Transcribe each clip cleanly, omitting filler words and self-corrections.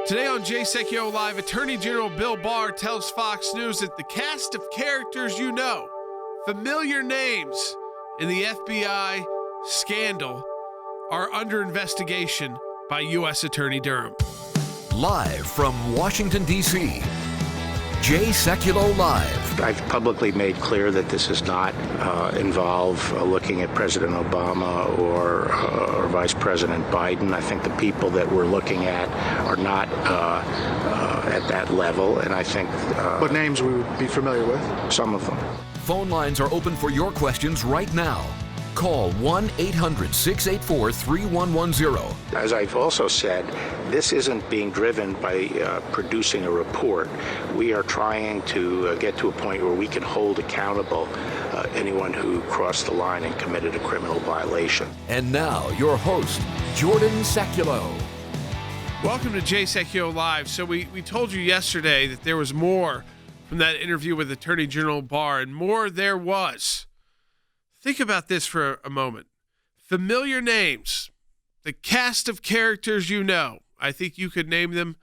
Today on Jay Sekulow Live, Attorney General Bill Barr tells Fox News that the cast of characters you know, familiar names in the FBI scandal, are under investigation by U.S. Attorney Durham. Live from Washington, D.C., Jay Sekulow Live. I've publicly made clear that this does not involve looking at President Obama or Vice President Biden. I think the people that we're looking at are not at that level, and I think... What names we would be familiar with? Some of them. Phone lines are open for your questions right now. Call 1-800-684-3110. As I've also said, this isn't being driven by producing a report. We are trying to get to a point where we can hold accountable anyone who crossed the line and committed a criminal violation. And now, your host, Jordan Sekulow. Welcome to Jay Sekulow Live. So we told you yesterday that there was more from that interview with Attorney General Barr, and more there was. Think about this for a moment. Familiar names, the cast of characters you know. I think you could name them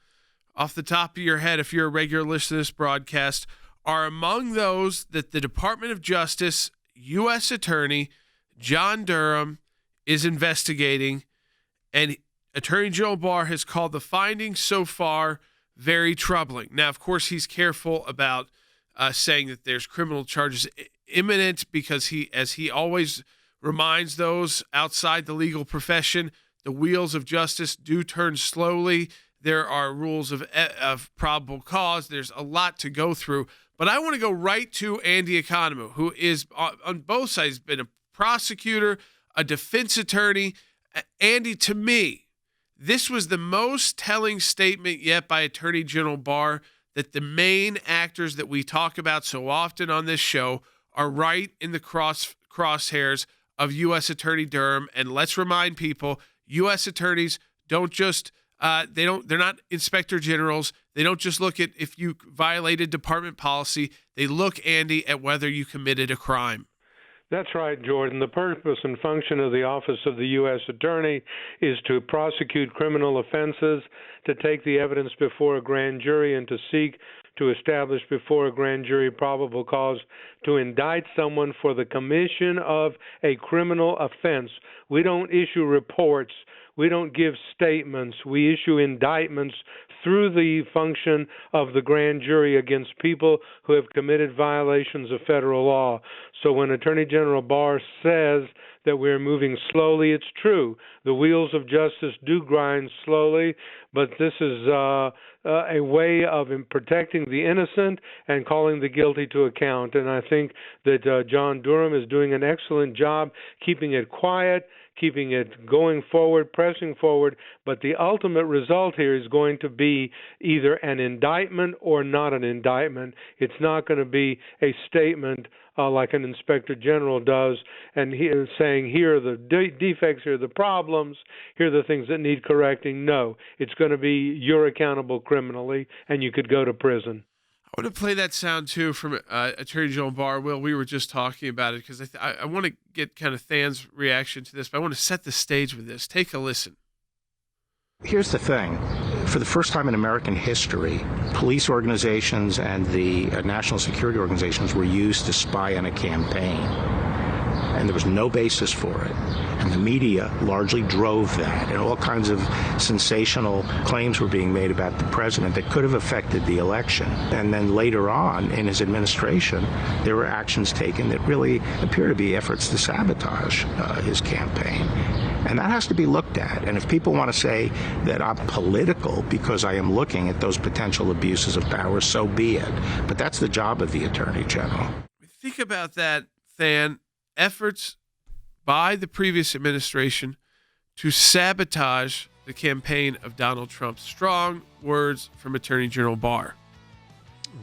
off the top of your head if you're a regular listener to this broadcast, are among those that the Department of Justice, U.S. Attorney John Durham is investigating, and Attorney General Barr has called the findings so far very troubling. Now, of course, he's careful about saying that there's criminal charges imminent because as he always reminds those outside the legal profession, the wheels of justice do turn slowly. There are rules of probable cause. There's a lot to go through. But I want to go right to Andy Economou, who is on both sides, been a prosecutor, a defense attorney. Andy, to me, this was the most telling statement yet by Attorney General Barr, that the main actors that we talk about so often on this show are right in the crosshairs of U.S. Attorney Durham. And let's remind people, U.S. attorneys don't just they're not inspector generals. They don't just look at if you violated department policy. They look, Andy, at whether you committed a crime. That's right, Jordan. The purpose and function of the Office of the U.S. Attorney is to prosecute criminal offenses, to take the evidence before a grand jury, and to seek to establish before a grand jury probable cause to indict someone for the commission of a criminal offense. We don't issue reports. We don't give statements. We issue indictments through the function of the grand jury against people who have committed violations of federal law. So when Attorney General Barr says that we're moving slowly, it's true. The wheels of justice do grind slowly, but this is a way of protecting the innocent and calling the guilty to account. And I think that John Durham is doing an excellent job keeping it quiet, keeping it going forward, pressing forward, but the ultimate result here is going to be either an indictment or not an indictment. It's not going to be a statement like an inspector general does, and he is saying, here are the defects, here are the problems, here are the things that need correcting. No, it's going to be you're accountable criminally, and you could go to prison. I want to play that sound, too, from Attorney General Barr. Will, we were just talking about it because I want to get kind of Than's reaction to this, but I want to set the stage with this. Take a listen. Here's the thing. For the first time in American history, police organizations and the national security organizations were used to spy on a campaign. And there was no basis for it. And the media largely drove that. And all kinds of sensational claims were being made about the president that could have affected the election. And then later on in his administration, there were actions taken that really appear to be efforts to sabotage his campaign. And that has to be looked at. And if people want to say that I'm political because I am looking at those potential abuses of power, so be it. But that's the job of the Attorney General. Think about that, Than. Efforts by the previous administration to sabotage the campaign of Donald Trump. Strong words from Attorney General Barr.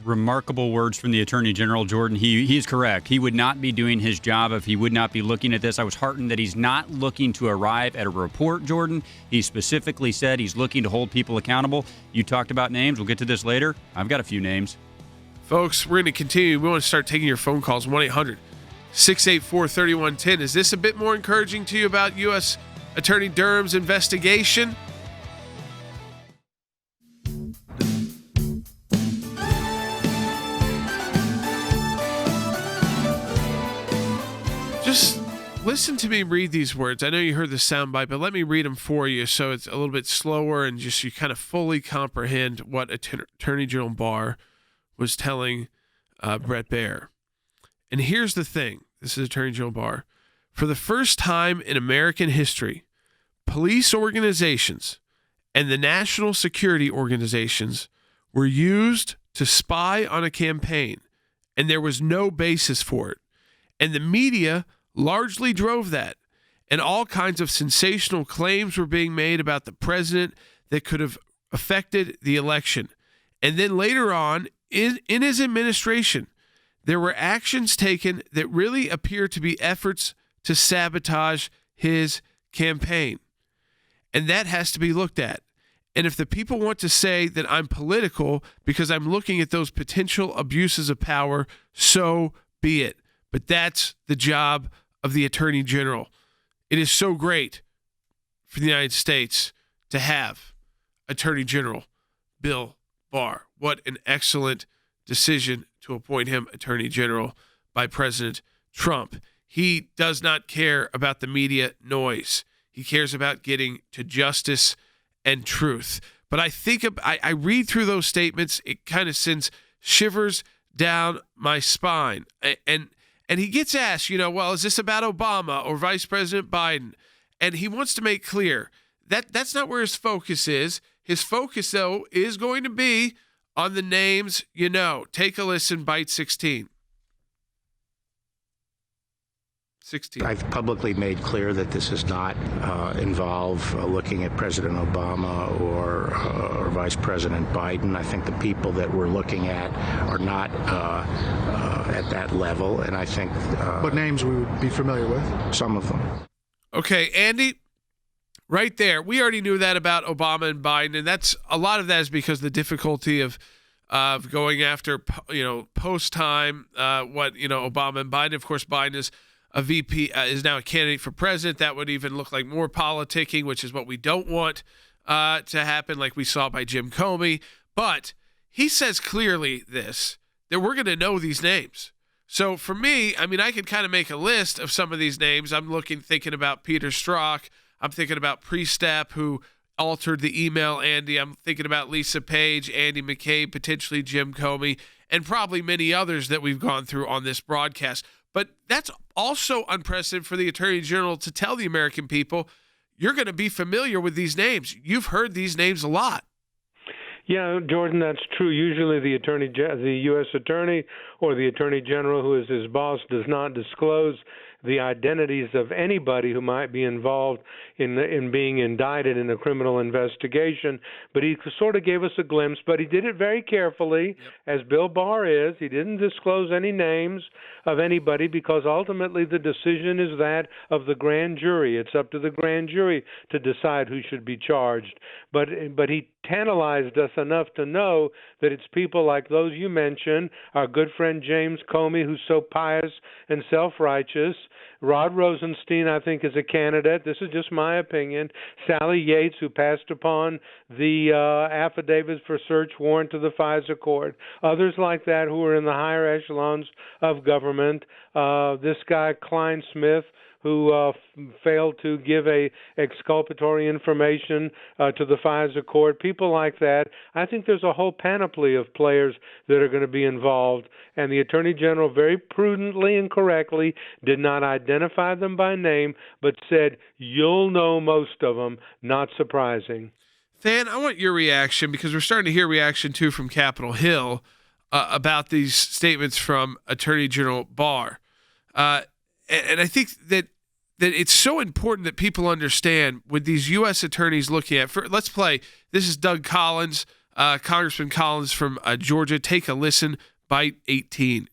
Remarkable words from the Attorney General, Jordan. He is correct. He would not be doing his job if he would not be looking at this. I was heartened that he's not looking to arrive at a report, Jordan. He specifically said he's looking to hold people accountable. You talked about names. We'll get to this later. I've got a few names. Folks, we're going to continue. We want to start taking your phone calls. 1-800-684-3110. Is this a bit more encouraging to you about U.S. Attorney Durham's investigation? listen to me read these words. I know you heard the soundbite, but let me read them for you so it's a little bit slower and just you kind of fully comprehend what Attorney General Barr was telling Bret Baier. And here's the thing. This is Attorney General Barr. For the first time in American history, police organizations and the national security organizations were used to spy on a campaign, and there was no basis for it. And the media largely drove that, and all kinds of sensational claims were being made about the president that could have affected the election. And then later on, in his administration, there were actions taken that really appear to be efforts to sabotage his campaign. And that has to be looked at. And if the people want to say that I'm political because I'm looking at those potential abuses of power, so be it. But that's the job of the Attorney General. It is so great for the United States to have Attorney General Bill Barr. What an excellent decision to appoint him Attorney General by President Trump. He does not care about the media noise. He cares about getting to justice and truth. But I think I read through those statements, it kind of sends shivers down my spine. And he gets asked, well, is this about Obama or Vice President Biden? And he wants to make clear that that's not where his focus is. His focus, though, is going to be on the names you know. Take a listen, Bite 16. I've publicly made clear that this does not involve looking at President Obama or Vice President Biden. I think the people that we're looking at are not at that level, and I think... what names we would be familiar with? Some of them. Okay, Andy, right there. We already knew that about Obama and Biden, and that's a lot of that is because the difficulty of going after, post-time, Obama and Biden. Of course, Biden is a VP, is now a candidate for president. That would even look like more politicking, which is what we don't want to happen, like we saw by Jim Comey. But he says clearly that we're going to know these names. So for me, I could kind of make a list of some of these names. I'm thinking about Peter Strzok. I'm thinking about Priestap, who altered the email, Andy. I'm thinking about Lisa Page, Andy McCabe, potentially Jim Comey, and probably many others that we've gone through on this broadcast. But that's also unprecedented for the Attorney General to tell the American people, you're going to be familiar with these names. You've heard these names a lot. Yeah, Jordan, that's true. Usually the U.S. Attorney or the Attorney General, who is his boss, does not disclose the identities of anybody who might be involved in being indicted in a criminal investigation. But he sort of gave us a glimpse, but he did it very carefully, as Bill Barr is. He didn't disclose any names of anybody because ultimately the decision is that of the grand jury. It's up to the grand jury to decide who should be charged. But he tantalized us enough to know that it's people like those you mentioned, our good friend James Comey, who's so pious and self-righteous. Rod Rosenstein, I think, is a candidate. This is just my opinion. Sally Yates, who passed upon the affidavits for search warrant to the FISA court. Others like that who are in the higher echelons of government. This guy, Klein Smith, who failed to give a exculpatory information to the FISA court, people like that. I think there's a whole panoply of players that are going to be involved, and the Attorney General very prudently and correctly did not identify them by name, but said, you'll know most of them. Not surprising. Than, I want your reaction, because we're starting to hear reaction, too, from Capitol Hill about these statements from Attorney General Barr. And I think that it's so important that people understand with these U.S. attorneys looking at. Let's play. This is Doug Collins, Congressman Collins from Georgia. Take a listen. Bite 18.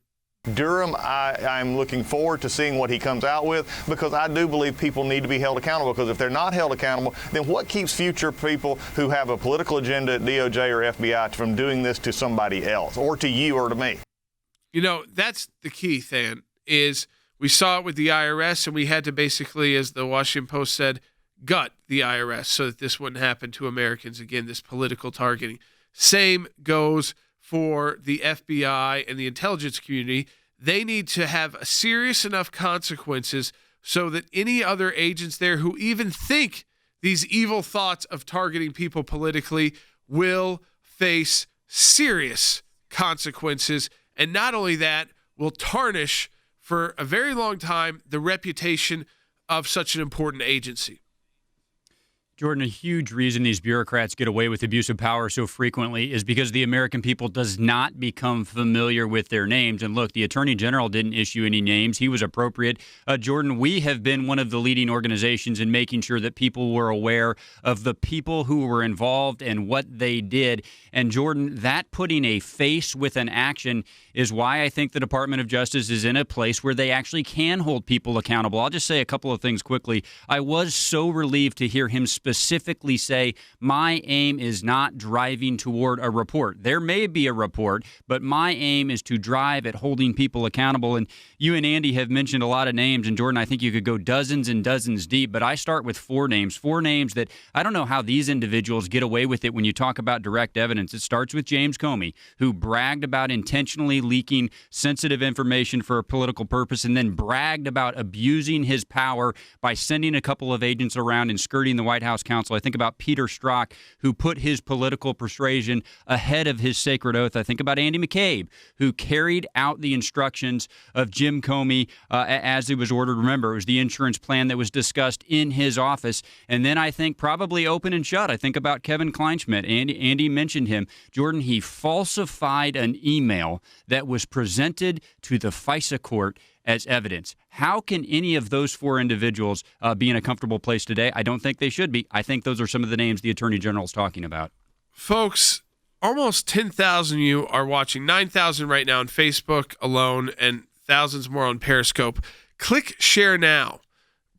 Durham, I'm looking forward to seeing what he comes out with, because I do believe people need to be held accountable, because if they're not held accountable, then what keeps future people who have a political agenda at DOJ or FBI from doing this to somebody else or to you or to me? That's the key, Than, is we saw it with the IRS, and we had to basically, as the Washington Post said, gut the IRS so that this wouldn't happen to Americans again, this political targeting. Same goes for the FBI and the intelligence community. They need to have serious enough consequences so that any other agents there who even think these evil thoughts of targeting people politically will face serious consequences. And not only that, will tarnish for a very long time the reputation of such an important agency. Jordan, a huge reason these bureaucrats get away with abuse of power so frequently is because the American people does not become familiar with their names. And look, the Attorney General didn't issue any names. He was appropriate. Jordan, we have been one of the leading organizations in making sure that people were aware of the people who were involved and what they did. And Jordan, that putting a face with an action is why I think the Department of Justice is in a place where they actually can hold people accountable. I'll just say a couple of things quickly. I was so relieved to hear him specifically say, my aim is not driving toward a report. There may be a report, but my aim is to drive at holding people accountable. And you and Andy have mentioned a lot of names, and Jordan, I think you could go dozens and dozens deep, but I start with four names that I don't know how these individuals get away with it when you talk about direct evidence. It starts with James Comey, who bragged about intentionally leaking sensitive information for a political purpose and then bragged about abusing his power by sending a couple of agents around and skirting the White House counsel. I think about Peter Strzok, who put his political persuasion ahead of his sacred oath. I think about Andy McCabe, who carried out the instructions of Jim Comey as it was ordered. Remember, it was the insurance plan that was discussed in his office. And then I think probably open and shut. I think about Kevin Kleinschmidt. Andy mentioned him. Jordan, he falsified an email that was presented to the FISA court as evidence. How can any of those four individuals be in a comfortable place today? I don't think they should be. I think those are some of the names the Attorney General is talking about. Folks, almost 10,000 of you are watching, 9,000 right now on Facebook alone, and thousands more on Periscope. Click share now.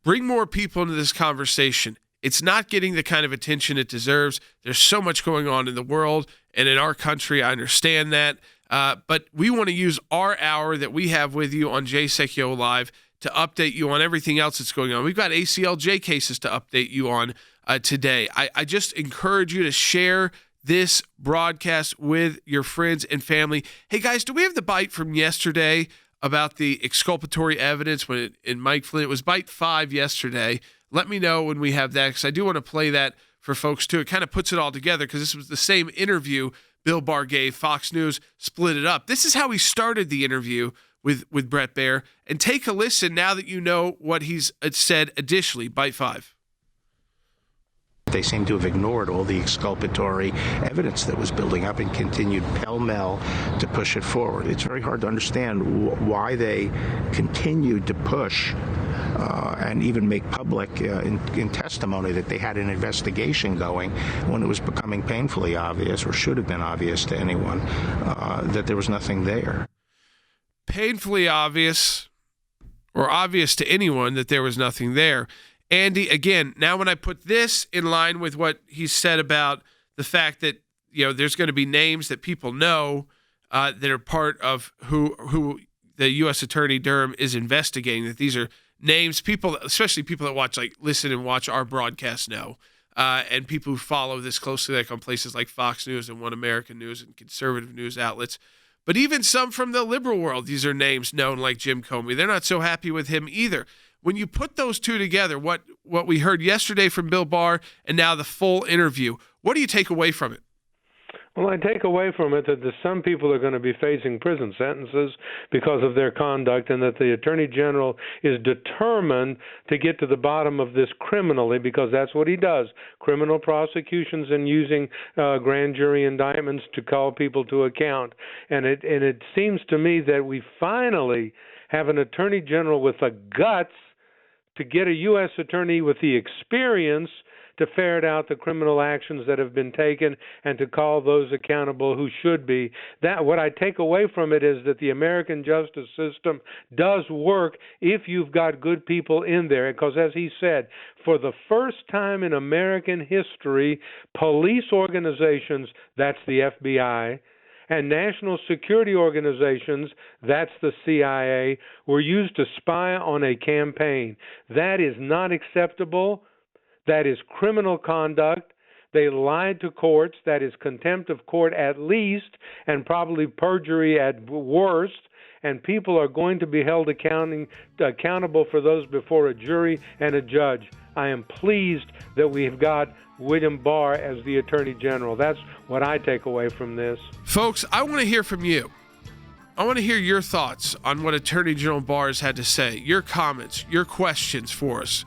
Bring more people into this conversation. It's not getting the kind of attention it deserves. There's so much going on in the world and in our country. I understand that. But we want to use our hour that we have with you on Jay Sekulow Live to update you on everything else that's going on. We've got ACLJ cases to update you on today. I just encourage you to share this broadcast with your friends and family. Hey, guys, do we have the bite from yesterday about the exculpatory evidence in Mike Flynn? It was bite 5 yesterday. Let me know when we have that, because I do want to play that for folks, too. It kind of puts it all together, because this was the same interview Bill Barr gave. Fox News split it up. This is how he started the interview with Bret Baier. And take a listen now that you know what he's said additionally. Bite 5. They seem to have ignored all the exculpatory evidence that was building up and continued pell-mell to push it forward. It's very hard to understand why they continued to push and even make public in testimony that they had an investigation going when it was becoming painfully obvious, or should have been obvious to anyone, that there was nothing there. Painfully obvious, or obvious to anyone, that there was nothing there. Andy, again, now when I put this in line with what he said about the fact that, you know, there's going to be names that people know that are part of who the U.S. Attorney Durham is investigating, that these are names people, especially people that listen and watch our broadcast know, and people who follow this closely, like on places like Fox News and One American News and conservative news outlets. But even some from the liberal world, these are names known, like Jim Comey. They're not so happy with him either. When you put those two together, what we heard yesterday from Bill Barr and now the full interview, what do you take away from it? Well, I take away from it that some people are going to be facing prison sentences because of their conduct, and that the Attorney General is determined to get to the bottom of this criminally, because that's what he does, criminal prosecutions and using grand jury indictments to call people to account. And it seems to me that we finally have an Attorney General with the guts to get a U.S. attorney with the experience to ferret out the criminal actions that have been taken and to call those accountable who should be. That what I take away from it is that the American justice system does work if you've got good people in there. Because as he said, for the first time in American history, police organizations, that's the FBI, and national security organizations, that's the CIA, were used to spy on a campaign. That is not acceptable. That is criminal conduct. They lied to courts. That is contempt of court at least, and probably perjury at worst. and people are going to be held accountable for those before a jury and a judge. I am pleased that we have got William Barr as the Attorney General. That's what I take away from this. Folks, I want to hear from you. I want to hear your thoughts on what Attorney General Barr has had to say, your comments, your questions for us.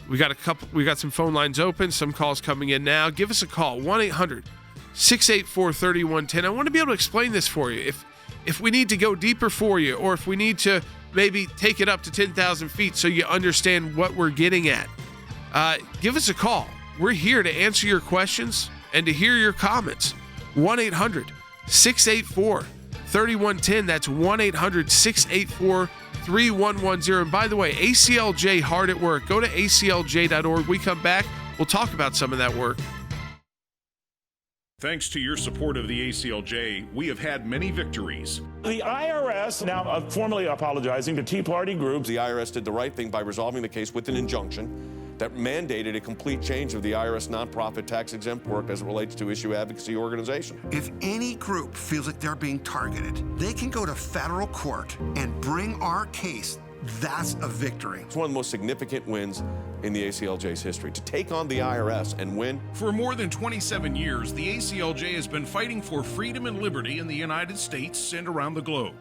We got some phone lines open, some calls coming in now. Give us a call, 1-800-684-3110. I want to be able to explain this for you. If we need to go deeper for you, or if we need to maybe take it up to 10,000 feet so you understand what we're getting at, give us a call. We're here to answer your questions and to hear your comments. 1-800-684-3110. That's 1-800-684-3110. And by the way, ACLJ hard at work. Go to aclj.org. We come back, we'll talk about some of that work. Thanks to your support of the ACLJ, we have had many victories. The IRS now formally apologizing to Tea Party groups. The IRS did the right thing by resolving the case with an injunction that mandated a complete change of the IRS nonprofit tax-exempt work as it relates to issue advocacy organization. If any group feels like they're being targeted, they can go to federal court and bring our case. That's a victory. It's one of the most significant wins in the ACLJ's history, to take on the IRS and win. For more than 27 years, the ACLJ has been fighting for freedom and liberty in the United States and around the globe.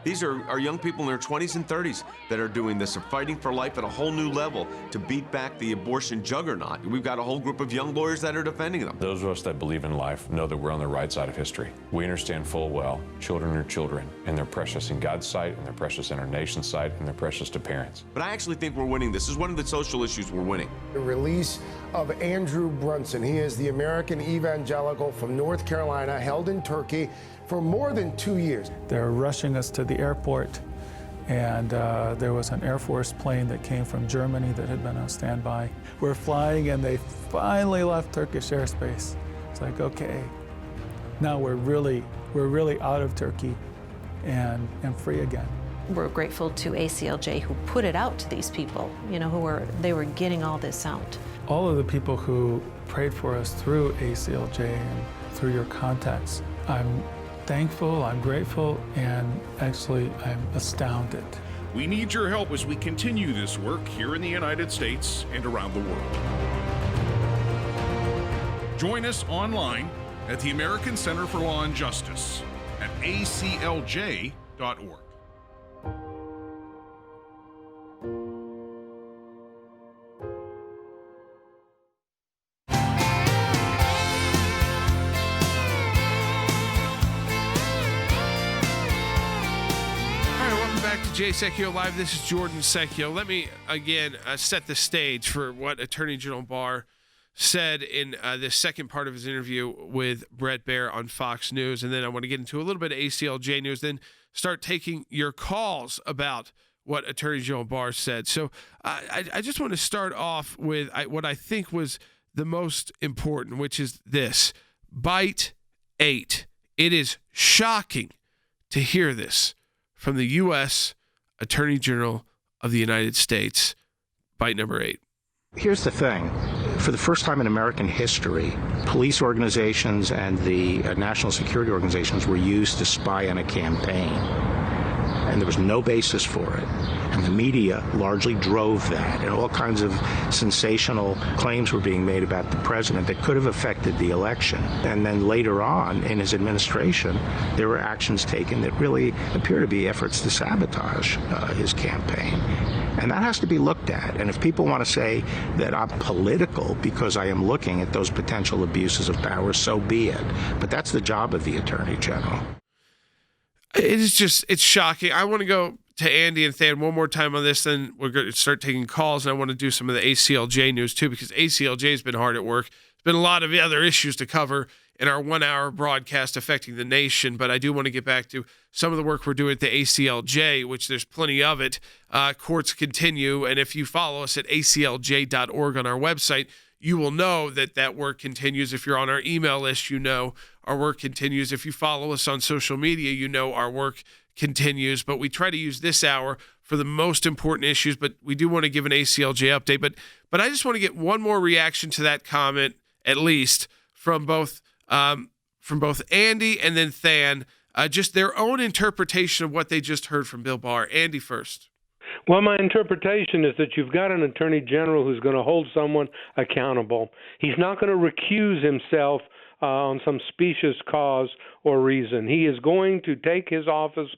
These are young people in their 20s and 30s that are doing this, are fighting for life at a whole new level to beat back the abortion juggernaut. We've got a whole group of young lawyers that are defending them. Those of us that believe in life know that we're on the right side of history. We understand full well children are children, and they're precious in God's sight, and they're precious in our nation's sight, and they're precious to parents. But I actually think we're winning. This is one of the social issues we're winning. The release of Andrew Brunson. He is the American evangelical from North Carolina, held in Turkey for more than 2 years. They're rushing us to the airport, and there was an Air Force plane that came from Germany that had been on standby. We're flying, and they finally left Turkish airspace. It's like, okay, now we're really out of Turkey and free again. We're grateful to ACLJ who put it out to these people, they were getting all this out. All of the people who prayed for us through ACLJ and through your contacts, I'm thankful, I'm grateful, and actually I'm astounded. We need your help as we continue this work here in the United States and around the world. Join us online at the American Center for Law and Justice at aclj.org. Jay Sekulow Live. This is Jordan Sekulow. Let me again set the stage for what Attorney General Barr said in this second part of his interview with Bret Baier on Fox News, and then I want to get into a little bit of ACLJ news, then start taking your calls about what Attorney General Barr said. So I just want to start off with what I think was the most important, which is this: Bite 8. It is shocking to hear this from the U.S. Attorney General of the United States. Bite number 8. Here's the thing. For the first time in American history, police organizations and the national security organizations were used to spy on a campaign. And there was no basis for it. And the media largely drove that. And all kinds of sensational claims were being made about the president that could have affected the election. And then later on in his administration, there were actions taken that really appear to be efforts to sabotage his campaign. And that has to be looked at. And if people want to say that I'm political because I am looking at those potential abuses of power, so be it. But that's the job of the Attorney General. It's shocking. I want to go to Andy and Than one more time on this, then we're going to start taking calls, and I want to do some of the ACLJ news too, because ACLJ has been hard at work. There's been a lot of other issues to cover in our 1 hour broadcast affecting the nation, but I do want to get back to some of the work we're doing at the ACLJ, which there's plenty of it. Courts continue, and if you follow us at aclj.org on our website, you will know that work continues. If you're on our email list, you know our work continues. If you follow us on social media, you know our work continues. But we try to use this hour for the most important issues, but we do want to give an ACLJ update. But I just want to get one more reaction to that comment, at least from both Andy and then Than, just their own interpretation of what they just heard from Bill Barr. Andy first. Well, my interpretation is that you've got an attorney general who's going to hold someone accountable. He's not going to recuse himself on some specious cause or reason. He is going to take his office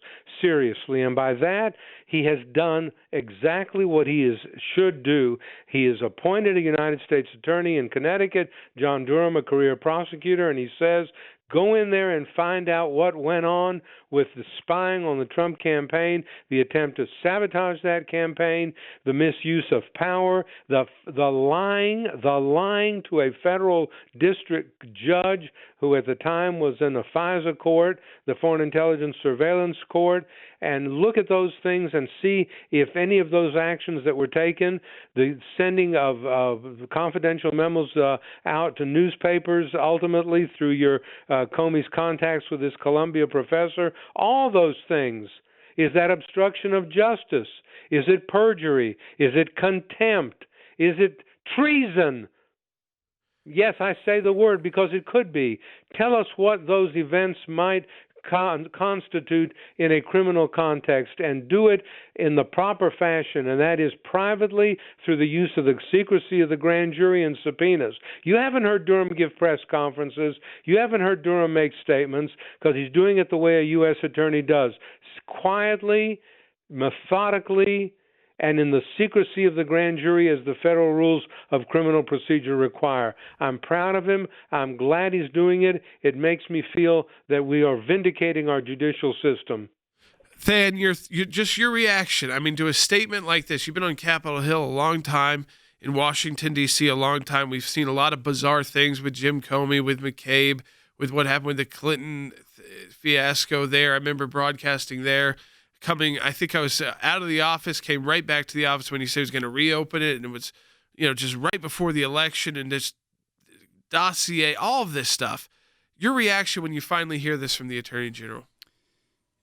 seriously, and by that, he has done exactly what he should do. He has appointed a United States attorney in Connecticut, John Durham, a career prosecutor, and he says, go in there and find out what went on with the spying on the Trump campaign, the attempt to sabotage that campaign, the misuse of power, the lying to a federal district judge who at the time was in the FISA court, the Foreign Intelligence Surveillance Court, and look at those things and see if any of those actions that were taken, the sending of confidential memos out to newspapers ultimately through your Comey's contacts with this Columbia professor, all those things. Is that obstruction of justice? Is it perjury? Is it contempt? Is it treason? Yes, I say the word because it could be. Tell us what those events might constitute in a criminal context, and do it in the proper fashion, and that is privately through the use of the secrecy of the grand jury and subpoenas. You haven't heard Durham give press conferences. You haven't heard Durham make statements because he's doing it the way a U.S. attorney does, quietly, methodically, and in the secrecy of the grand jury as the federal rules of criminal procedure require. I'm proud of him. I'm glad he's doing it. It makes me feel that we are vindicating our judicial system. Than, your reaction, I mean, to a statement like this. You've been on Capitol Hill a long time, in Washington, D.C. a long time. We've seen a lot of bizarre things with Jim Comey, with McCabe, with what happened with the Clinton fiasco there. I remember broadcasting there. I think I was out of the office, came right back to the office when he said he was going to reopen it, and it was, just right before the election, and this dossier, all of this stuff. Your reaction when you finally hear this from the Attorney General?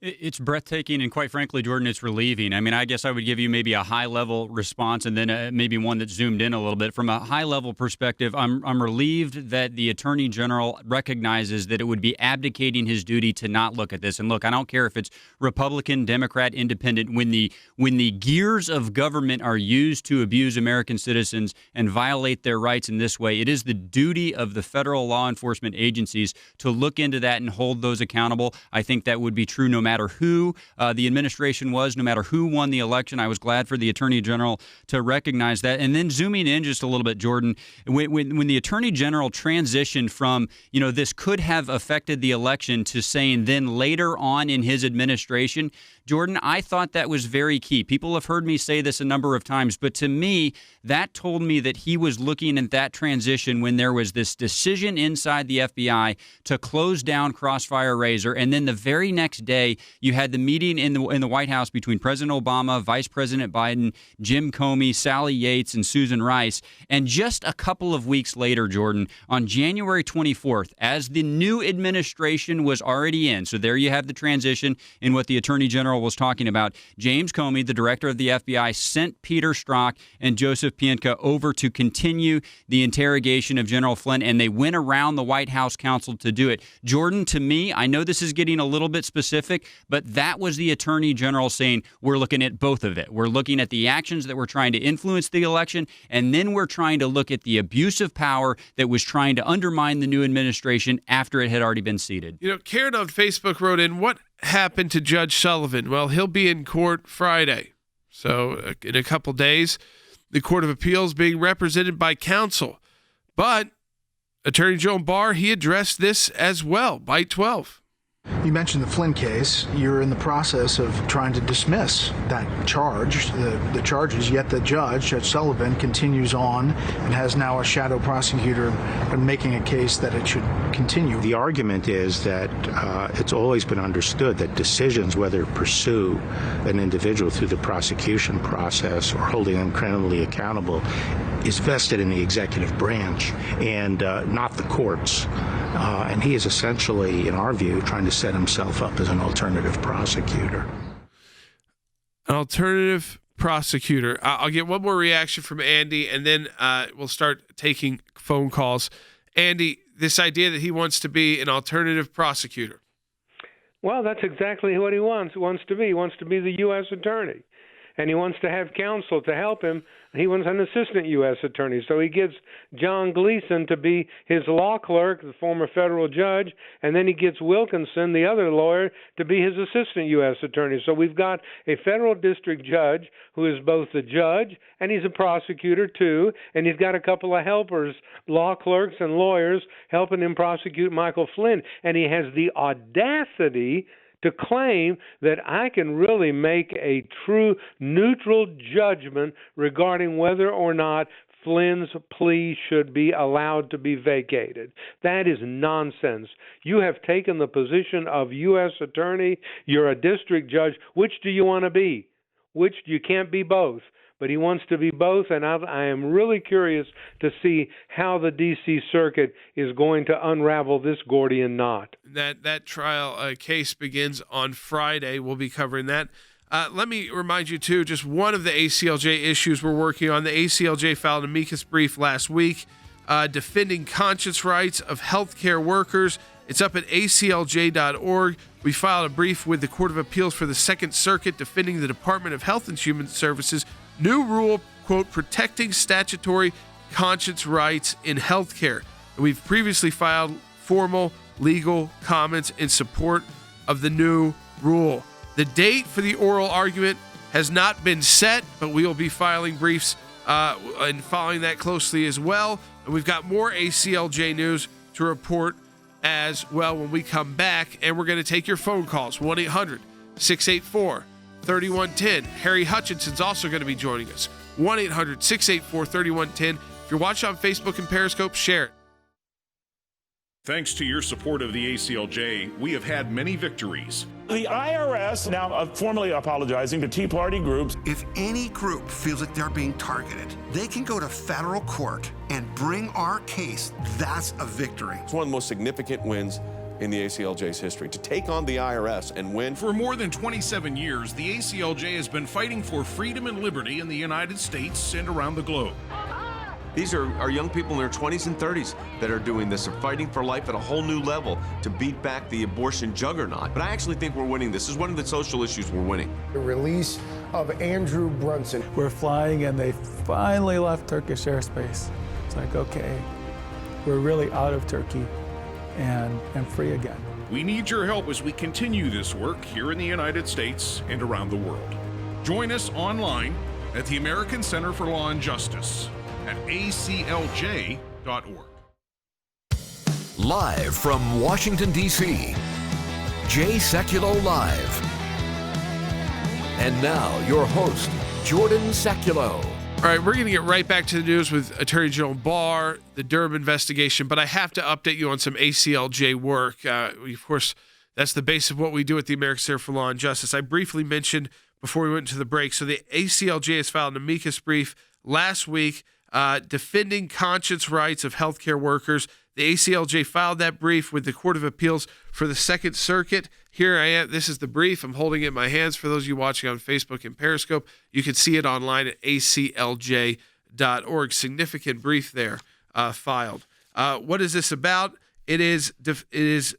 It's breathtaking, and quite frankly, Jordan, it's relieving. I mean, I guess I would give you maybe a high-level response and then maybe one that zoomed in a little bit. From a high-level perspective, I'm relieved that the Attorney General recognizes that it would be abdicating his duty to not look at this. And look, I don't care if it's Republican, Democrat, Independent. When the gears of government are used to abuse American citizens and violate their rights in this way, it is the duty of the federal law enforcement agencies to look into that and hold those accountable. I think that would be true no matter who the administration was, no matter who won the election. I was glad for the Attorney General to recognize that. And then zooming in just a little bit, Jordan, when the Attorney General transitioned from, this could have affected the election to saying then later on in his administration, Jordan, I thought that was very key. People have heard me say this a number of times, but to me, that told me that he was looking at that transition when there was this decision inside the FBI to close down Crossfire Razor, and then the very next day, you had the meeting in the White House between President Obama, Vice President Biden, Jim Comey, Sally Yates, and Susan Rice. And just a couple of weeks later, Jordan, on January 24th, as the new administration was already in, so there you have the transition in what the Attorney General was talking about, James Comey, the director of the FBI, sent Peter Strzok and Joseph Pientka over to continue the interrogation of General Flynn, and they went around the White House counsel to do it. Jordan, to me, I know this is getting a little bit specific, but that was the Attorney General saying, we're looking at both of it. We're looking at the actions that were trying to influence the election, and then we're trying to look at the abuse of power that was trying to undermine the new administration after it had already been seated. Karen on Facebook wrote in, what happened to Judge Sullivan? Well, he'll be in court Friday. So in a couple days, the Court of Appeals being represented by counsel. But Attorney General Barr, he addressed this as well. Bite 12. You mentioned the Flynn case. You're in the process of trying to dismiss that charge, the charges, yet the Judge Sullivan, continues on and has now a shadow prosecutor making a case that it should continue. The argument is that it's always been understood that decisions whether to pursue an individual through the prosecution process or holding them criminally accountable is vested in the executive branch and not the courts. And he is essentially, in our view, trying to set himself up as an alternative prosecutor. An alternative prosecutor. I'll get one more reaction from Andy, and then we'll start taking phone calls. Andy, this idea that he wants to be an alternative prosecutor. Well, that's exactly what he wants. He wants to be. He wants to be the U.S. attorney. And he wants to have counsel to help him. He wants an assistant U.S. attorney. So he gets John Gleeson to be his law clerk, the former federal judge, and then he gets Wilkinson, the other lawyer, to be his assistant U.S. attorney. So we've got a federal district judge who is both the judge and he's a prosecutor too, and he's got a couple of helpers, law clerks and lawyers, helping him prosecute Michael Flynn. And he has the audacity to claim that I can really make a true neutral judgment regarding whether or not Flynn's plea should be allowed to be vacated. That is nonsense. You have taken the position of U.S. attorney. You're a district judge. Which do you want to be? Which you can't be both. But he wants to be both, and I am really curious to see how the D.C. Circuit is going to unravel this Gordian knot. That trial case begins on Friday. We'll be covering that. Let me remind you, too, just one of the ACLJ issues we're working on. The ACLJ filed an amicus brief last week defending conscience rights of healthcare workers. It's up at aclj.org. We filed a brief with the Court of Appeals for the Second Circuit defending the Department of Health and Human Services new rule, quote, protecting statutory conscience rights in healthcare. We've previously filed formal legal comments in support of the new rule. The date for the oral argument has not been set, but we will be filing briefs and following that closely as well. And we've got more ACLJ news to report as well when we come back. And we're going to take your phone calls, 1-800-684-3110. Harry Hutchinson's also going to be joining us. 1-800-684-3110. If you're watching on Facebook and Periscope, share it. Thanks to your support of the ACLJ, we have had many victories. The IRS now formally apologizing to Tea Party groups. If any group feels like they're being targeted, they can go to federal court and bring our case. That's a victory. It's one of the most significant wins in the ACLJ's history, to take on the IRS and win. For more than 27 years, the ACLJ has been fighting for freedom and liberty in the United States and around the globe. These are young people in their 20s and 30s that are doing this. They're fighting for life at a whole new level to beat back the abortion juggernaut. But I actually think we're winning. This is one of the social issues we're winning. The release of Andrew Brunson. We're flying and they finally left Turkish airspace. It's like, okay, we're really out of Turkey and free again. We need your help as we continue this work here in the United States and around the world. Join us online at the American Center for Law and Justice at aclj.org. Live from Washington, D.C., Jay Sekulow Live. And now, your host, Jordan Sekulow. All right, we're going to get right back to the news with Attorney General Barr, the Durham investigation, but I have to update you on some ACLJ work. Of course, that's the base of what we do at the American Center for Law and Justice. I briefly mentioned before we went to the break, so the ACLJ has filed an amicus brief last week defending conscience rights of healthcare workers. The ACLJ filed that brief with the Court of Appeals for the Second Circuit. Here I am. This is the brief. I'm holding it in my hands. For those of you watching on Facebook and Periscope, you can see it online at aclj.org. Significant brief there filed. What is this about? It is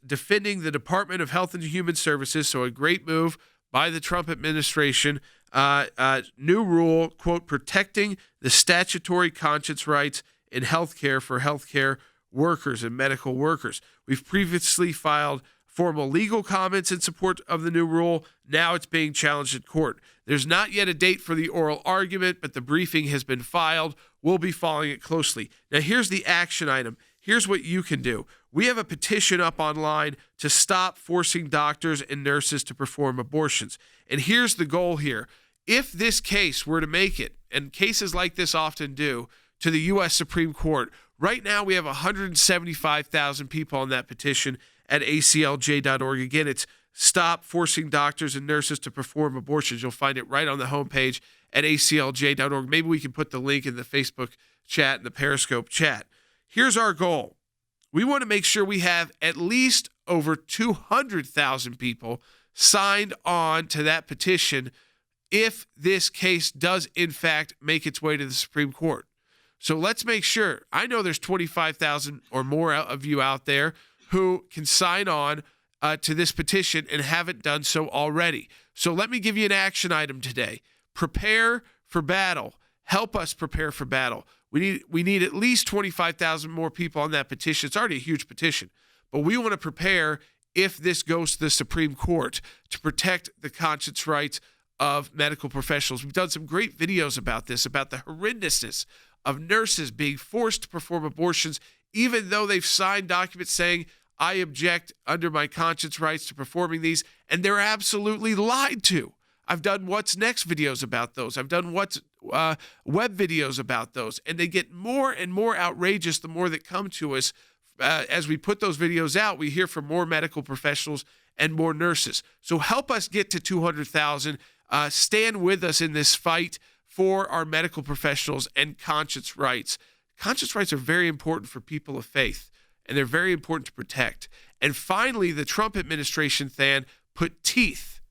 defending the Department of Health and Human Services, so a great move by the Trump administration. New rule, quote, protecting the statutory conscience rights in healthcare for healthcare workers and medical workers. We've previously filed formal legal comments in support of the new rule. Now it's being challenged in court. There's not yet a date for the oral argument, but the briefing has been filed. We'll be following it closely. Now, here's the action item. Here's what you can do. We have a petition up online to stop forcing doctors and nurses to perform abortions. And here's the goal here. If this case were to make it, and cases like this often do, to the U.S. Supreme Court, right now we have 175,000 people on that petition at aclj.org. Again, it's stop forcing doctors and nurses to perform abortions. You'll find it right on the homepage at aclj.org. Maybe we can put the link in the Facebook chat and the Periscope chat. Here's our goal. We want to make sure we have at least over 200,000 people signed on to that petition if this case does, in fact, make its way to the Supreme Court. So let's make sure. I know there's 25,000 or more of you out there who can sign on to this petition and haven't done so already. So let me give you an action item today. Prepare for battle. Help us prepare for battle. We need at least 25,000 more people on that petition. It's already a huge petition, but we want to prepare if this goes to the Supreme Court to protect the conscience rights of medical professionals. We've done some great videos about this, about the horrendousness of nurses being forced to perform abortions, even though they've signed documents saying, I object under my conscience rights to performing these, and they're absolutely lied to. I've done What's Next videos about those. I've done What's web videos about those, and they get more and more outrageous the more that come to us. As we put those videos out, we hear from more medical professionals and more nurses. So help us get to 200,000. Stand with us in this fight for our medical professionals and conscience rights. Conscience rights are very important for people of faith, and they're very important to protect. And finally, the Trump administration, Than, put teeth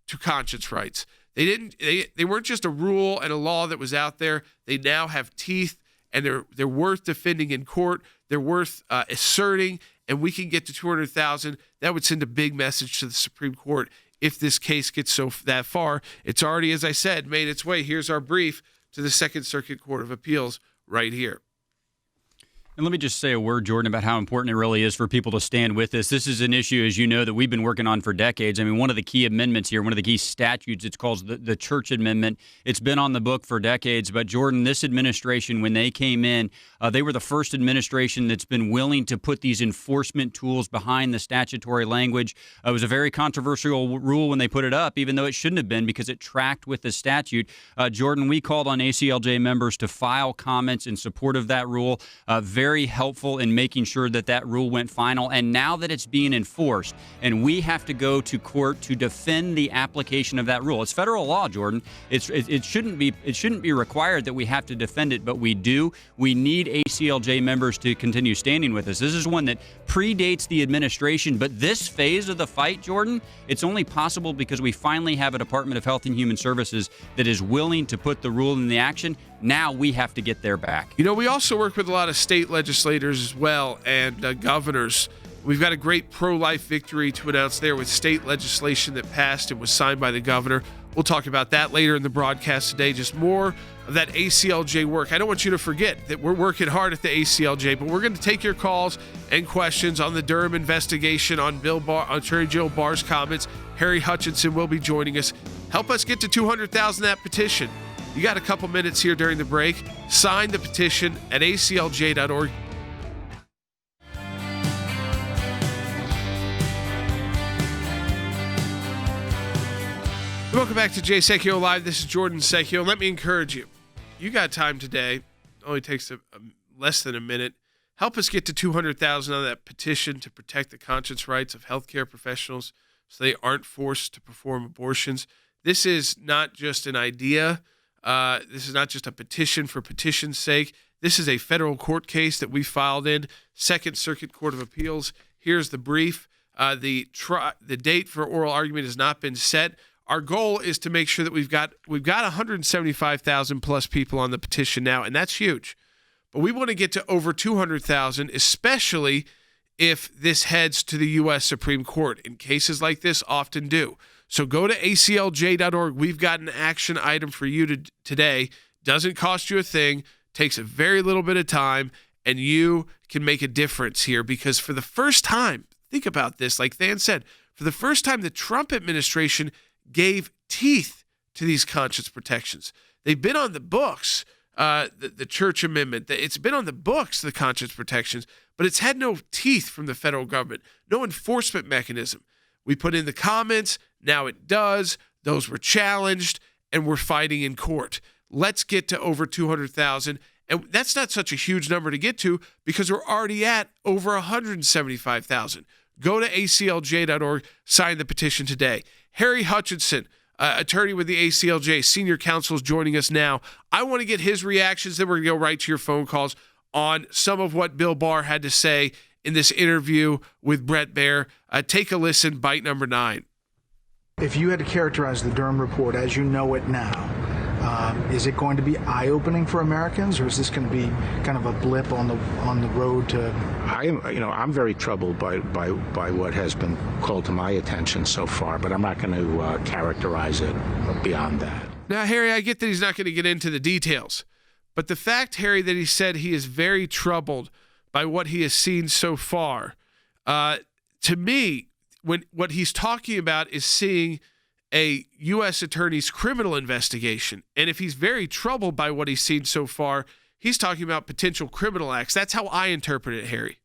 to conscience rights. They weren't just a rule and a law that was out there. They now have teeth, and they're worth defending in court. They're worth asserting, and we can get to 200,000. That would send a big message to the Supreme Court if this case gets that far. It's already, as I said, made its way. Here's our brief to the Second Circuit Court of Appeals right here. And let me just say a word, Jordan, about how important it really is for people to stand with this. This is an issue, as you know, that we've been working on for decades. I mean, one of the key amendments here, one of the key statutes, it's called the Church Amendment. It's been on the book for decades. But, Jordan, this administration, when they came in, they were the first administration that's been willing to put these enforcement tools behind the statutory language. It was a very controversial rule when they put it up, even though it shouldn't have been because it tracked with the statute. Jordan, we called on ACLJ members to file comments in support of that rule. Very helpful in making sure that rule went final. And now that it's being enforced, and we have to go to court to defend the application of that rule. It's federal law, Jordan. It shouldn't be required that we have to defend it, but we do. We need ACLJ members to continue standing with us. This is one that predates the administration, but this phase of the fight, Jordan, it's only possible because we finally have a Department of Health and Human Services that is willing to put the rule in the action. Now we have to get their back. You know, we also work with a lot of state legislators as well and governors. We've got a great pro-life victory to announce there with state legislation that passed and was signed by the governor. We'll talk about that later in the broadcast today. Just more of that ACLJ work. I don't want you to forget that we're working hard at the ACLJ, but we're going to take your calls and questions on the Durham investigation, on Attorney General Barr's comments. Harry Hutchinson will be joining us. Help us get to 200,000 that petition. You got a couple minutes here during the break. Sign the petition at aclj.org. Welcome back to Jay Sekulow Live. This is Jordan Sekulow. Let me encourage you. You got time today. It only takes less than a minute. Help us get to 200,000 on that petition to protect the conscience rights of healthcare professionals so they aren't forced to perform abortions. This is not just an idea. This is not just a petition for petition's sake. This is a federal court case that we filed in Second Circuit Court of Appeals. Here's the brief. The date for oral argument has not been set. Our goal is to make sure that we've got 175,000 plus people on the petition now, and that's huge. But we want to get to over 200,000, especially if this heads to the U.S. Supreme Court. And cases like this often do. So go to aclj.org. We've got an action item for you today. Doesn't cost you a thing, takes a very little bit of time, and you can make a difference here because for the first time, think about this, like Than said, for the first time, the Trump administration gave teeth to these conscience protections. They've been on the books, the Church Amendment. It's been on the books, the conscience protections, but it's had no teeth from the federal government, no enforcement mechanism. We put in the comments. Now it does. Those were challenged, and we're fighting in court. Let's get to over 200,000. And that's not such a huge number to get to because we're already at over 175,000. Go to aclj.org, sign the petition today. Harry Hutchinson, attorney with the ACLJ, senior counsel, is joining us now. I want to get his reactions, then we're going to go right to your phone calls on some of what Bill Barr had to say in this interview with Bret Baier. Take a listen, bite number 9. If you had to characterize the Durham report as you know it now, Is it going to be eye-opening for Americans, or is this going to be kind of a blip on the road to? I'm very troubled by what has been called to my attention so far, but I'm not going to characterize it beyond that. Now, Harry, I get that he's not going to get into the details, but the fact, Harry, that he said he is very troubled by what he has seen so far, to me, what he's talking about is seeing a U.S. attorney's criminal investigation. And if he's very troubled by what he's seen so far, he's talking about potential criminal acts. That's how I interpret it, Harry.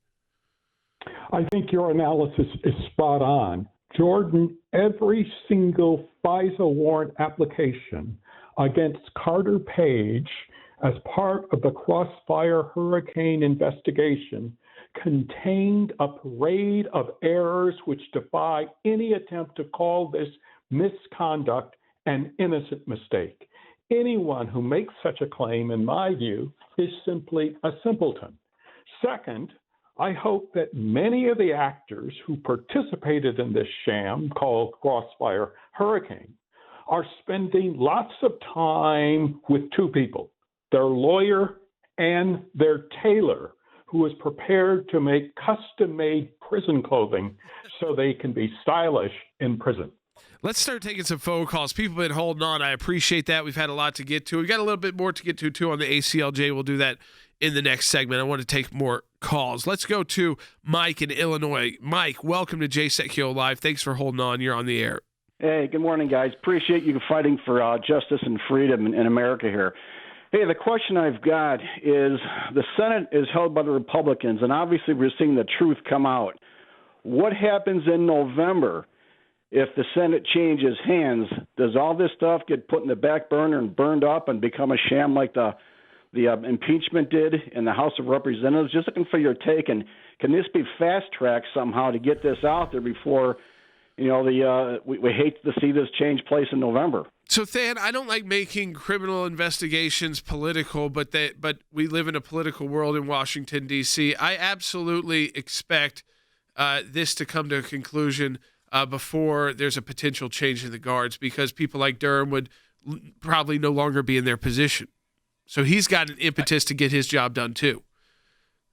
I think your analysis is spot on. Jordan, every single FISA warrant application against Carter Page as part of the Crossfire Hurricane investigation contained a parade of errors which defy any attempt to call this misconduct an innocent mistake. Anyone who makes such a claim, in my view, is simply a simpleton. Second, I hope that many of the actors who participated in this sham called Crossfire Hurricane are spending lots of time with two people, their lawyer and their tailor, who is prepared to make custom-made prison clothing so they can be stylish in prison. Let's start taking some phone calls. People have been holding on. I appreciate that. We've had a lot to get to. We've got a little bit more to get to, too, on the ACLJ. We'll do that in the next segment. I want to take more calls. Let's go to Mike in Illinois. Mike, welcome to Jay Sekulow Live. Thanks for holding on. You're on the air. Hey, good morning, guys. Appreciate you fighting for justice and freedom in America here. Hey, the question I've got is the Senate is held by the Republicans, and obviously we're seeing the truth come out. What happens in November if the Senate changes hands? Does all this stuff get put in the back burner and burned up and become a sham like the impeachment did in the House of Representatives? Just looking for your take, and can this be fast-tracked somehow to get this out there before, we hate to see this change place in November? So, Than, I don't like making criminal investigations political, but we live in a political world in Washington, D.C. I absolutely expect this to come to a conclusion before there's a potential change in the guards, because people like Durham would probably no longer be in their position. So he's got an impetus to get his job done, too.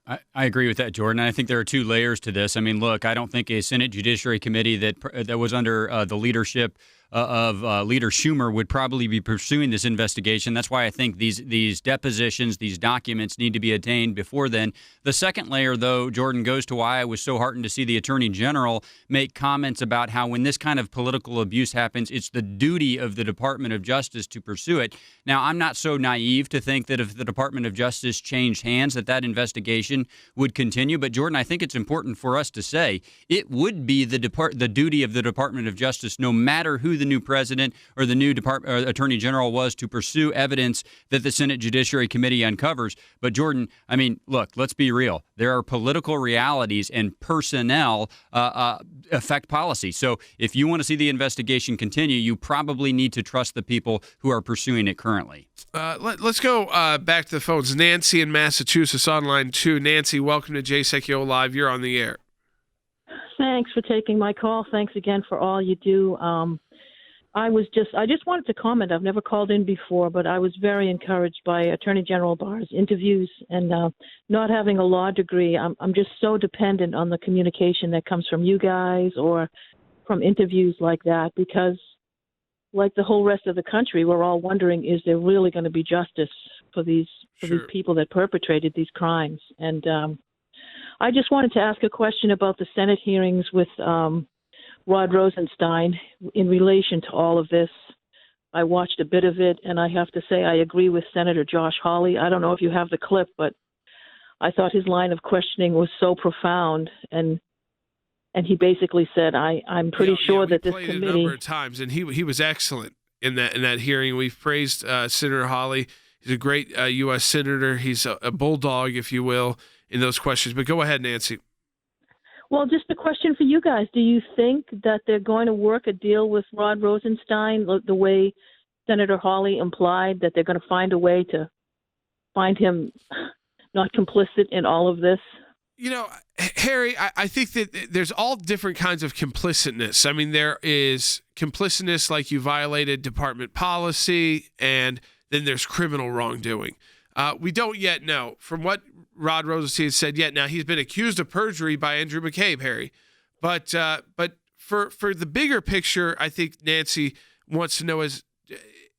I agree with that, Jordan. I think there are two layers to this. I mean, look, I don't think a Senate Judiciary Committee that was under the leadership of Leader Schumer would probably be pursuing this investigation. That's why I think these depositions, these documents need to be obtained before then. The second layer, though, Jordan, goes to why I was so heartened to see the Attorney General make comments about how when this kind of political abuse happens, it's the duty of the Department of Justice to pursue it. Now, I'm not so naive to think that if the Department of Justice changed hands, that investigation would continue. But, Jordan, I think it's important for us to say it would be the duty of the Department of Justice, no matter who the new president or the new Attorney General was, to pursue evidence that the Senate Judiciary Committee uncovers. But, Jordan, I mean, look, let's be real. There are political realities, and personnel affect policy. So if you want to see the investigation continue, you probably need to trust the people who are pursuing it currently. Let's go back to the phones. Nancy in Massachusetts on line 2. Nancy, welcome to Jay Sekulow Live. You're on the air. Thanks for taking my call. Thanks again for all you do. I just wanted to comment. I've never called in before, but I was very encouraged by Attorney General Barr's interviews, and not having a law degree, I'm just so dependent on the communication that comes from you guys or from interviews like that, because like the whole rest of the country, we're all wondering, is there really going to be justice for these people that perpetrated these crimes? And I just wanted to ask a question about the Senate hearings with Rod Rosenstein in relation to all of this. I watched a bit of it, and I have to say I agree with Senator Josh Hawley. I don't know if you have the clip, but I thought his line of questioning was so profound, and he basically said, I'm pretty sure that this committee... a number of times, and he was excellent in that hearing. We've praised Senator Hawley. He's a great U.S. senator. He's a bulldog, if you will, in those questions. But go ahead, Nancy. Well, just a question for you guys. Do you think that they're going to work a deal with Rod Rosenstein the way Senator Hawley implied, that they're going to find a way to find him not complicit in all of this? You know, Harry, I think that there's all different kinds of complicitness. I mean, there is complicitness like you violated department policy, and then there's criminal wrongdoing. We don't yet know. From what Rod Rosenstein said yet, now he's been accused of perjury by Andrew McCabe, Harry. But for the bigger picture, I think Nancy wants to know is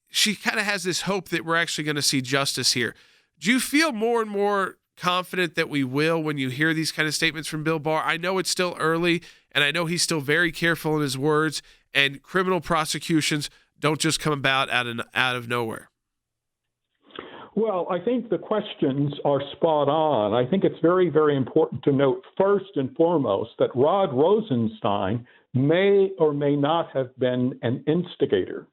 she kind of has this hope that we're actually going to see justice here. Do you feel more and more confident that we will when you hear these kind of statements from Bill Barr? I know it's still early, and I know he's still very careful in his words, and criminal prosecutions don't just come about out of nowhere. Well, I think the questions are spot on. I think it's very, very important to note first and foremost that Rod Rosenstein may or may not have been an instigator.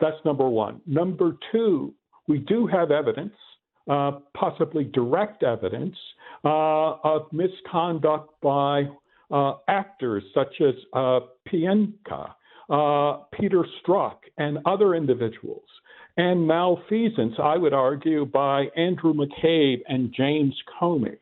That's number one. Number two, we do have evidence, possibly direct evidence, of misconduct by actors such as Pienka, Peter Strzok, and other individuals, and malfeasance, I would argue, by Andrew McCabe and James Comey.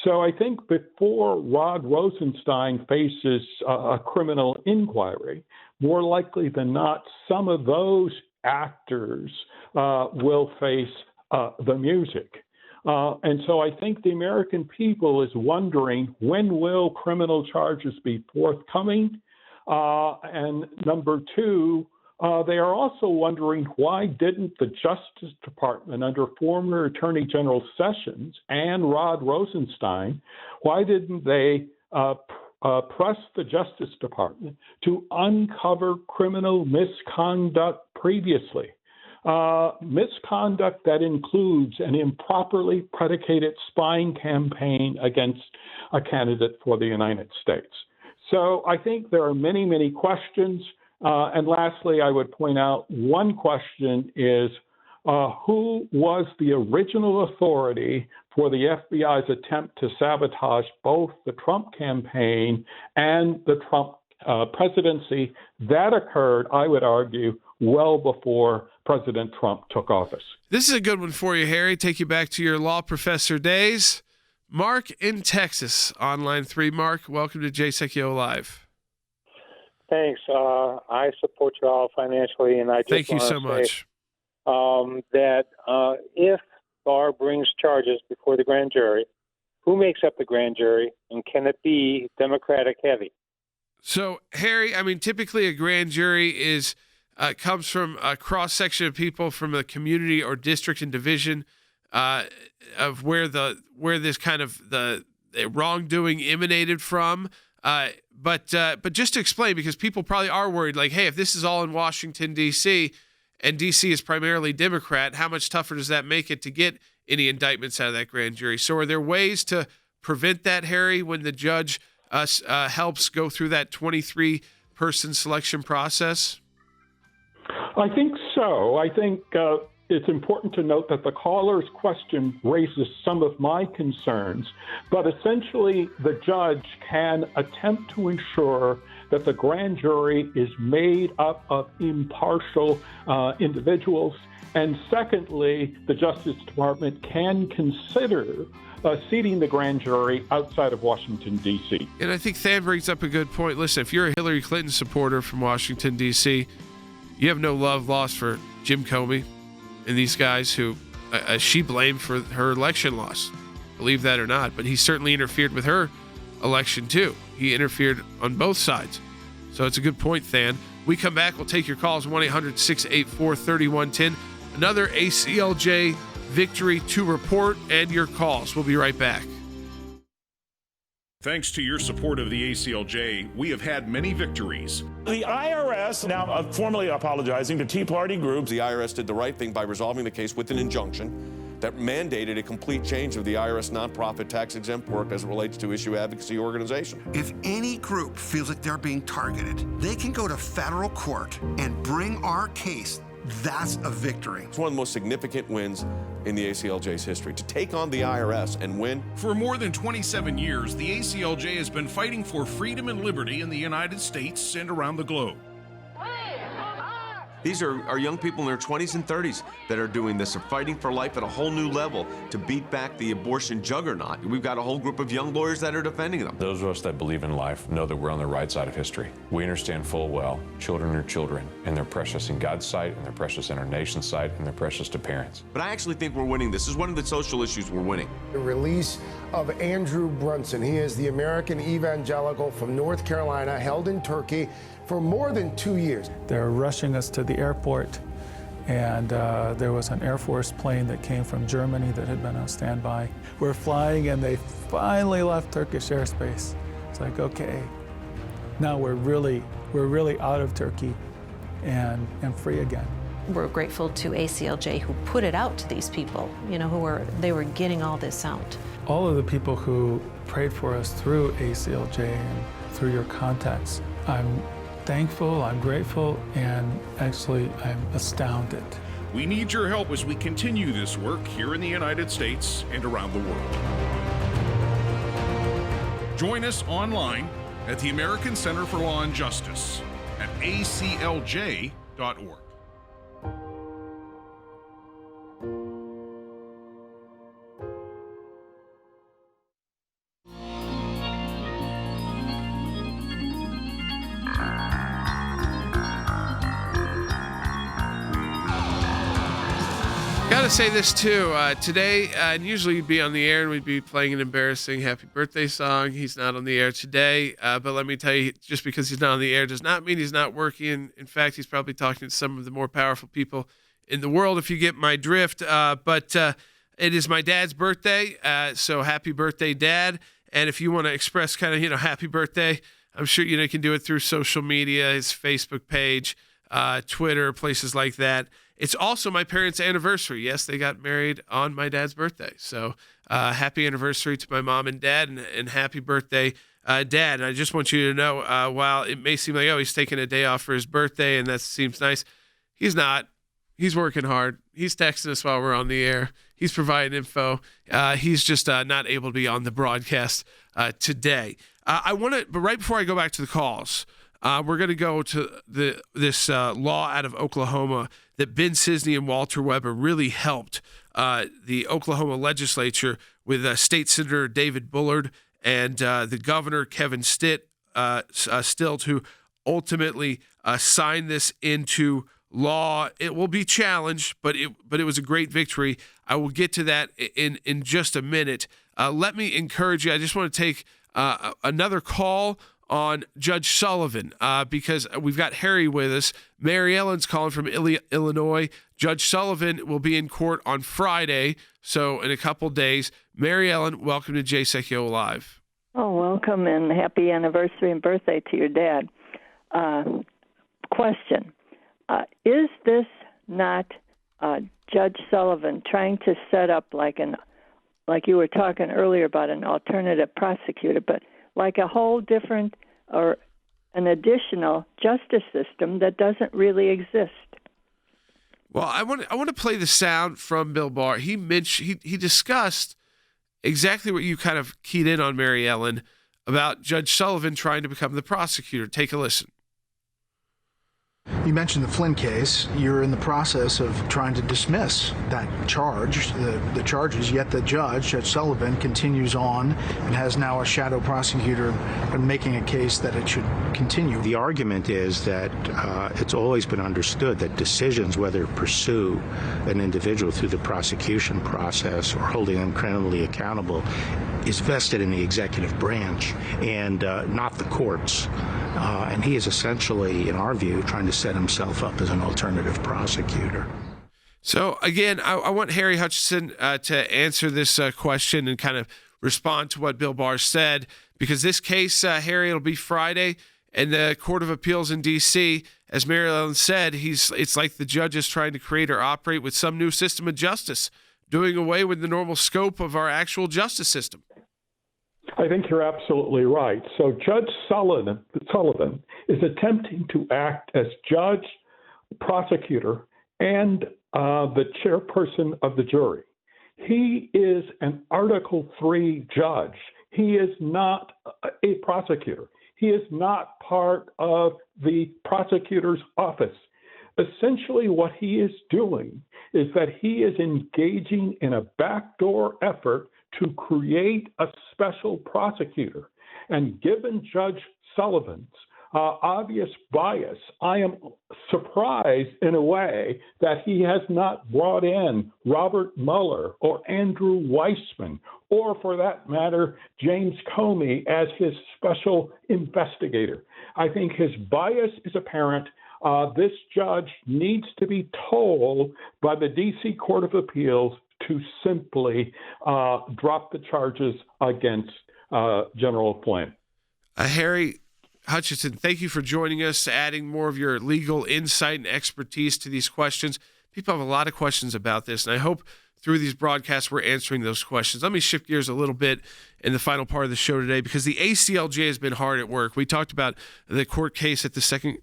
So I think before Rod Rosenstein faces a criminal inquiry, more likely than not, some of those actors will face the music. And so I think the American people is wondering, when will criminal charges be forthcoming? And number two, they are also wondering, why didn't the Justice Department under former Attorney General Sessions and Rod Rosenstein, why didn't they press the Justice Department to uncover criminal misconduct previously? Misconduct that includes an improperly predicated spying campaign against a candidate for the United States. So I think there are many, many questions. And lastly, I would point out one question is, who was the original authority for the FBI's attempt to sabotage both the Trump campaign and the Trump presidency? That occurred, I would argue, well before President Trump took office. This is a good one for you, Harry. Take you back to your law professor days. Mark in Texas on line 3. Mark, welcome to Jay Sekulow Live. Thanks. I support you all financially, and I just thank you so much. That if Barr brings charges before the grand jury, who makes up the grand jury, and can it be Democratic heavy? So, Harry, I mean, typically a grand jury is comes from a cross section of people from a community or district and division of where this kind of the wrongdoing emanated from. But just to explain, because people probably are worried, like, hey, if this is all in Washington, D.C., and D.C. is primarily Democrat, how much tougher does that make it to get any indictments out of that grand jury? So are there ways to prevent that, Harry, when the judge helps go through that 23-person selection process? I think so. I think it's important to note that the caller's question raises some of my concerns, but essentially the judge can attempt to ensure that the grand jury is made up of impartial individuals. And secondly, the Justice Department can consider seating the grand jury outside of Washington, D.C. And I think Than brings up a good point. Listen, if you're a Hillary Clinton supporter from Washington, D.C., you have no love lost for Jim Comey and these guys who she blamed for her election loss. Believe that or not, but he certainly interfered with her election too. He interfered on both sides. So it's a good point, Than. We come back, we'll take your calls, 1-800-684-3110. Another ACLJ victory to report and your calls. We'll be right back. Thanks to your support of the ACLJ, we have had many victories. The IRS now formally apologizing to Tea Party groups. The IRS did the right thing by resolving the case with an injunction that mandated a complete change of the IRS nonprofit tax-exempt work as it relates to issue advocacy organization. If any group feels like they're being targeted, they can go to federal court and bring our case. That's a victory. It's one of the most significant wins in the ACLJ's history, to take on the IRS and win. For more than 27 years, the ACLJ has been fighting for freedom and liberty in the United States and around the globe. These are young people in their 20s and 30s that are doing this, are fighting for life at a whole new level to beat back the abortion juggernaut. We've got a whole group of young lawyers that are defending them. Those of us that believe in life know that we're on the right side of history. We understand full well children are children, and they're precious in God's sight, and they're precious in our nation's sight, and they're precious to parents. But I actually think we're winning this. This is one of the social issues we're winning. The release of Andrew Brunson. He is the American evangelical from North Carolina, held in Turkey for more than 2 years. They're rushing us to the airport, and there was an Air Force plane that came from Germany that had been on standby. We're flying, and they finally left Turkish airspace. It's like, okay, now we're really out of Turkey and free again. We're grateful to ACLJ who put it out to these people, they were getting all this out. All of the people who prayed for us through ACLJ and through your contacts, I'm thankful, I'm grateful, and actually I'm astounded. We need your help as we continue this work here in the United States and around the world. Join us online at the American Center for Law and Justice at aclj.org. Gotta say this too. Today, and usually you'd be on the air and we'd be playing an embarrassing happy birthday song. He's not on the air today, but let me tell you, just because he's not on the air does not mean he's not working. In fact, he's probably talking to some of the more powerful people in the world, if you get my drift. But it is my dad's birthday, so happy birthday, Dad. And if you want to express kind of, happy birthday, I'm sure you can do it through social media, his Facebook page, Twitter, places like that. It's also my parents' anniversary. Yes, they got married on my dad's birthday. So happy anniversary to my mom and dad, and happy birthday, Dad. And I just want you to know, while it may seem like, he's taking a day off for his birthday, and that seems nice, he's not. He's working hard. He's texting us while we're on the air. He's providing info. He's just not able to be on the broadcast today. But right before I go back to the calls, we're going to go to this law out of Oklahoma that Ben Cisney and Walter Weber really helped the Oklahoma legislature with State Senator David Bullard and the governor, Kevin Stitt, who ultimately signed this into law. It will be challenged, but it was a great victory. I will get to that in just a minute. Let me encourage you. I just want to take another call on Judge Sullivan, because we've got Harry with us. Mary Ellen's calling from Illinois. Judge Sullivan will be in court on Friday, so in a couple days. Mary Ellen, welcome to Jay Sekulow Live. Oh, welcome, and happy anniversary and birthday to your dad. Question. Is this not Judge Sullivan trying to set up like you were talking earlier about an alternative prosecutor, but like a whole different or an additional justice system that doesn't really exist? Well, I want to play the sound from Bill Barr. He discussed exactly what you kind of keyed in on, Mary Ellen, about Judge Sullivan trying to become the prosecutor. Take a listen. You mentioned the Flynn case. You're in the process of trying to dismiss that charge, the charges, yet the Judge Sullivan, continues on and has now a shadow prosecutor making a case that it should continue. The argument is that it's always been understood that decisions whether to pursue an individual through the prosecution process or holding them criminally accountable is vested in the executive branch and not the courts. And he is essentially, in our view, trying to set himself up as an alternative prosecutor. So, again, I want Harry Hutchinson to answer this question and kind of respond to what Bill Barr said, because this case, Harry, it'll be Friday in the Court of Appeals in D.C. As Mary Ellen said, it's like the judge is trying to create or operate with some new system of justice, doing away with the normal scope of our actual justice system. I think you're absolutely right. So Judge Sullivan is attempting to act as judge, prosecutor, and the chairperson of the jury. He is an Article III judge. He is not a prosecutor. He is not part of the prosecutor's office. Essentially, what he is doing is that he is engaging in a backdoor effort to create a special prosecutor. And given Judge Sullivan's obvious bias, I am surprised in a way that he has not brought in Robert Mueller or Andrew Weissman, or for that matter, James Comey as his special investigator. I think his bias is apparent. This judge needs to be told by the D.C. Court of Appeals to simply drop the charges against General Flynn. Harry Hutchinson, thank you for joining us, adding more of your legal insight and expertise to these questions. People have a lot of questions about this, and I hope through these broadcasts we're answering those questions. Let me shift gears a little bit in the final part of the show today, because the ACLJ has been hard at work. We talked about the court case at the Second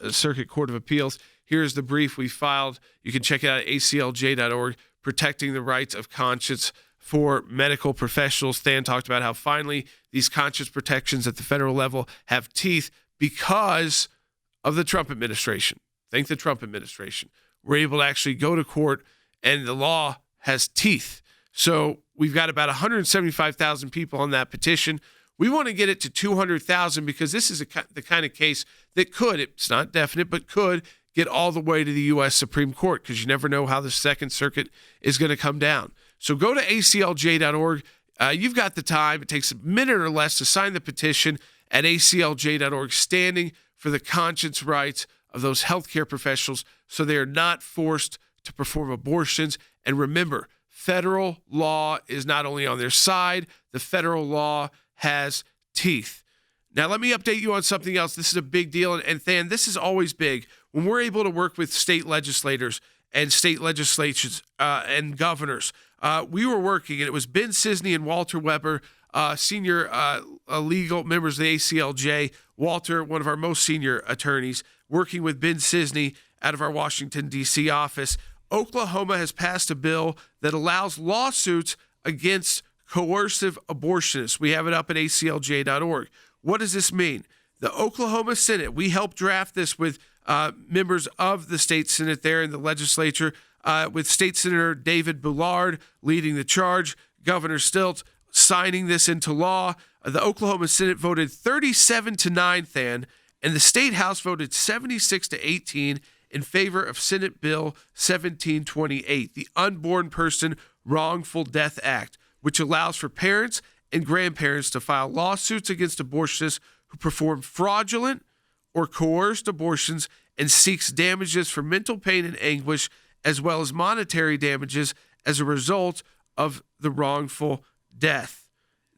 Circuit Court of Appeals. Here's the brief we filed. You can check it out at aclj.org, protecting the rights of conscience for medical professionals. Than talked about how finally these conscience protections at the federal level have teeth because of the Trump administration. Thank the Trump administration. We're able to actually go to court, and the law has teeth. So we've got about 175,000 people on that petition. We want to get it to 200,000 because this is the kind of case that could, it's not definite, but could get all the way to the U.S. Supreme Court, because you never know how the Second Circuit is going to come down. So go to aclj.org. You've got the time. It takes a minute or less to sign the petition at aclj.org, standing for the conscience rights of those healthcare professionals so they are not forced to perform abortions. And remember, federal law is not only on their side, the federal law has teeth. Now, let me update you on something else. This is a big deal. And Than, this is always big. When we're able to work with state legislators and state legislatures and governors, we were working, and it was Ben Cisney and Walter Weber, senior legal members of the ACLJ. Walter, one of our most senior attorneys, working with Ben Cisney out of our Washington, D.C. office. Oklahoma has passed a bill that allows lawsuits against coercive abortionists. We have it up at aclj.org. What does this mean? The Oklahoma Senate, we helped draft this with members of the state Senate there in the legislature, with State Senator David Bullard leading the charge, Governor Stilt signing this into law. The Oklahoma Senate voted 37-9, Than, and the State House voted 76-18 in favor of Senate Bill 1728, the Unborn Person Wrongful Death Act, which allows for parents and grandparents to file lawsuits against abortionists who perform fraudulent or coerced abortions and seeks damages for mental pain and anguish, as well as monetary damages as a result of the wrongful death.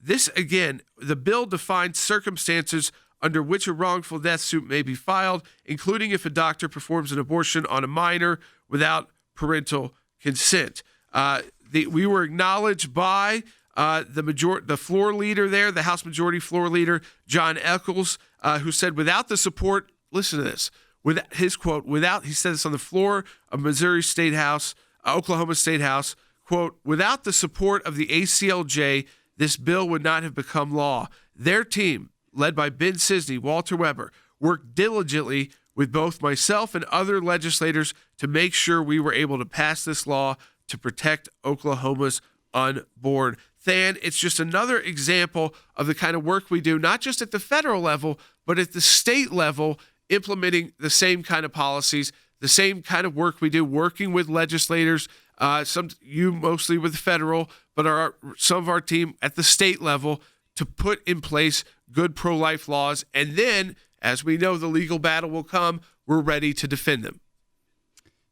This, again, the bill defines circumstances under which a wrongful death suit may be filed, including if a doctor performs an abortion on a minor without parental consent. We were acknowledged by the floor leader there, the House Majority Floor Leader, John Echols, who said, without the support, listen to this, with his quote, he said this on the floor of Missouri State House, Oklahoma State House, quote, without the support of the ACLJ, this bill would not have become law. Their team, led by Ben Cisney, Walter Weber, worked diligently with both myself and other legislators to make sure we were able to pass this law to protect Oklahoma's unborn. Than, it's just another example of the kind of work we do, not just at the federal level, but at the state level, implementing the same kind of policies, the same kind of work we do, working with legislators, you mostly with federal, but some of our team at the state level to put in place good pro-life laws. And then, as we know, the legal battle will come. We're ready to defend them.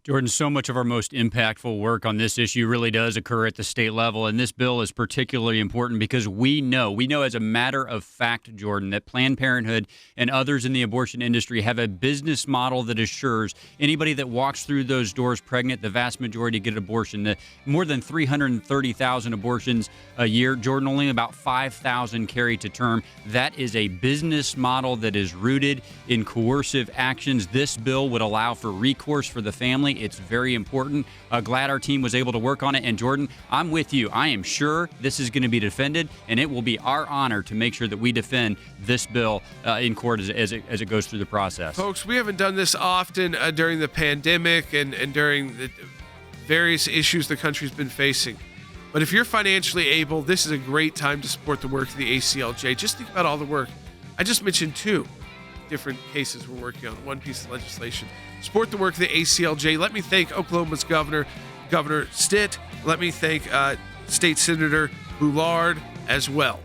Jordan, so much of our most impactful work on this issue really does occur at the state level, and this bill is particularly important because we know as a matter of fact, Jordan, that Planned Parenthood and others in the abortion industry have a business model that assures anybody that walks through those doors pregnant, the vast majority get an abortion. More than 330,000 abortions a year, Jordan, only about 5,000 carry to term. That is a business model that is rooted in coercive actions. This bill would allow for recourse for the family family. It's very important. Glad our team was able to work on it. And Jordan, I'm with you. I am sure this is going to be defended, and it will be our honor to make sure that we defend this bill in court as it goes through the process. Folks, we haven't done this often during the pandemic and during the various issues the country's been facing. But if you're financially able, this is a great time to support the work of the ACLJ. Just think about all the work. I just mentioned 2 different cases we're working on, one piece of legislation. Support the work of the ACLJ. Let me thank Oklahoma's Governor Stitt. Let me thank State Senator Boulard as well.